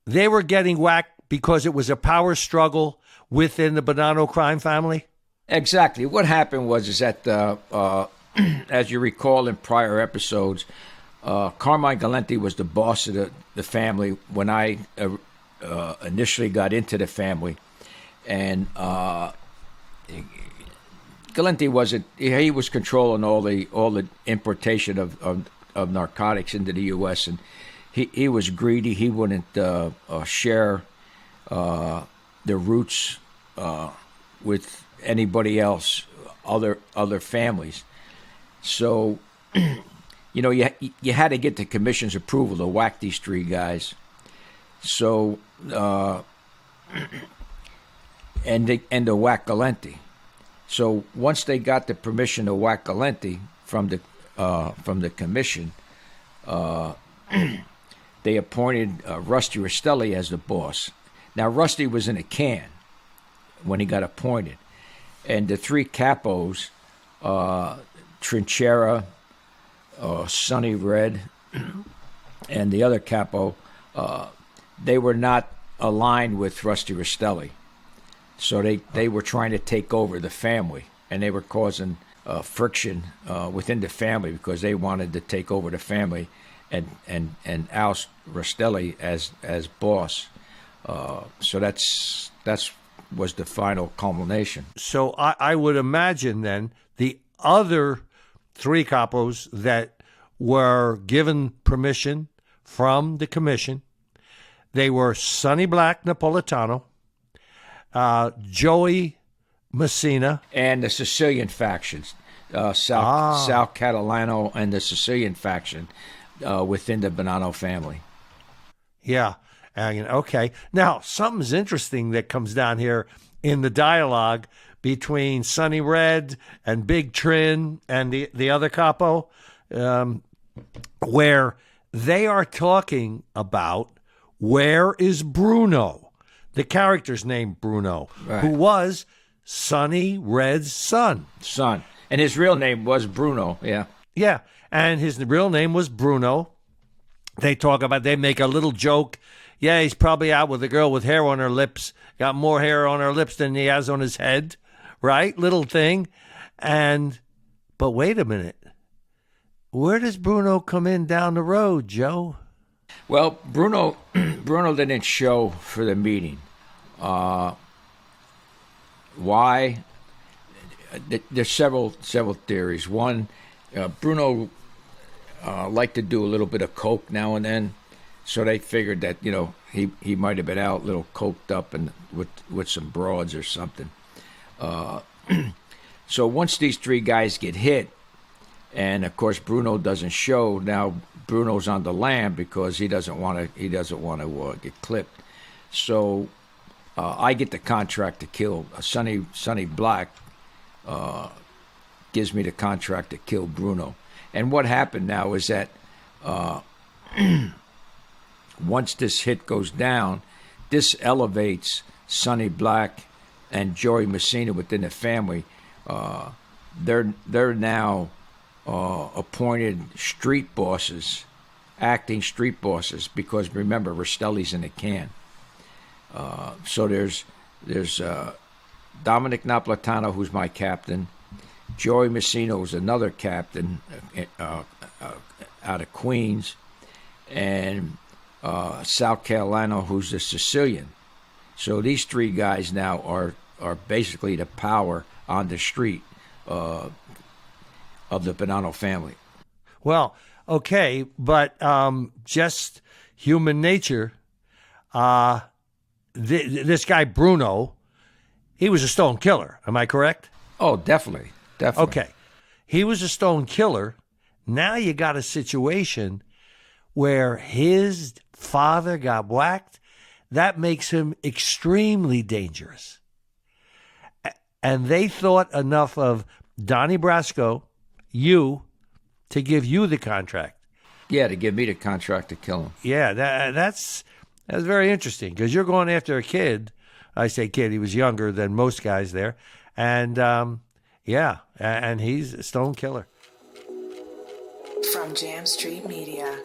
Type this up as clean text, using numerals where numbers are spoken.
they were getting whacked because it was a power struggle within the Bonanno crime family? Exactly. What happened was that, as you recall in prior episodes, Carmine Galante was the boss of the family when I initially got into the family. And Galante he was controlling all the importation of narcotics into the U.S., and he was greedy. He wouldn't share the roots with anybody else, other families. So, you had to get the commission's approval to whack these three guys. So, and to whack Galante. So once they got the permission to whack Galante from the commission, they appointed Rusty Rastelli as the boss. Now Rusty was in a can when he got appointed, and the three capos, Trinchera, Sonny Red, and the other capo, they were not aligned with Rusty Rastelli. So they were trying to take over the family, and they were causing friction within the family because they wanted to take over the family and oust Rastelli as boss. So that's was the final culmination. So I would imagine then the other three capos that were given permission from the commission, they were Sonny Black Napolitano, Joey Messina, and the Sicilian factions, Sal Catalano and the Sicilian faction within the Bonanno family. Yeah. Okay. Now, something's interesting that comes down here in the dialogue between Sonny Red and Big Trin and the other capo, where they are talking about where is Bruno, the character's name Bruno, right, who was Sonny Red's son. And his real name was Bruno, yeah. Yeah, and his real name was Bruno. They make a little joke. Yeah, he's probably out with a girl with hair on her lips, got more hair on her lips than he has on his head, right? Little thing. But wait a minute. Where does Bruno come in down the road, Joe? Well, Bruno didn't show for the meeting. Why? There's several theories. One, Bruno liked to do a little bit of coke now and then, so they figured that he might have been out a little coked up and with some broads or something. So once these three guys get hit, and of course Bruno doesn't show, now Bruno's on the lam because he doesn't want to get clipped. So I get the contract to kill Sonny Black. Gives me the contract to kill Bruno. And what happened now is that once this hit goes down, this elevates Sonny Black and Joey Messina within the family. They're now appointed street bosses, acting street bosses, because remember, Rastelli's in a can. So there's Dominic Napolitano, who's my captain. Joey Messina was another captain out of Queens, and Sal Catalano, who's the Sicilian. So these three guys now are basically the power on the street of the Bonanno family. Well, okay, but just human nature. This guy Bruno, he was a stone killer. Am I correct? Oh, definitely. Okay. He was a stone killer. Now you got a situation where his father got whacked. That makes him extremely dangerous. And they thought enough of Donnie Brasco, you, to give you the contract. Yeah, to give me the contract to kill him. Yeah, that's very interesting, because you're going after a kid. I say kid, he was younger than most guys there. And, and he's a stone killer. From Jam Street Media.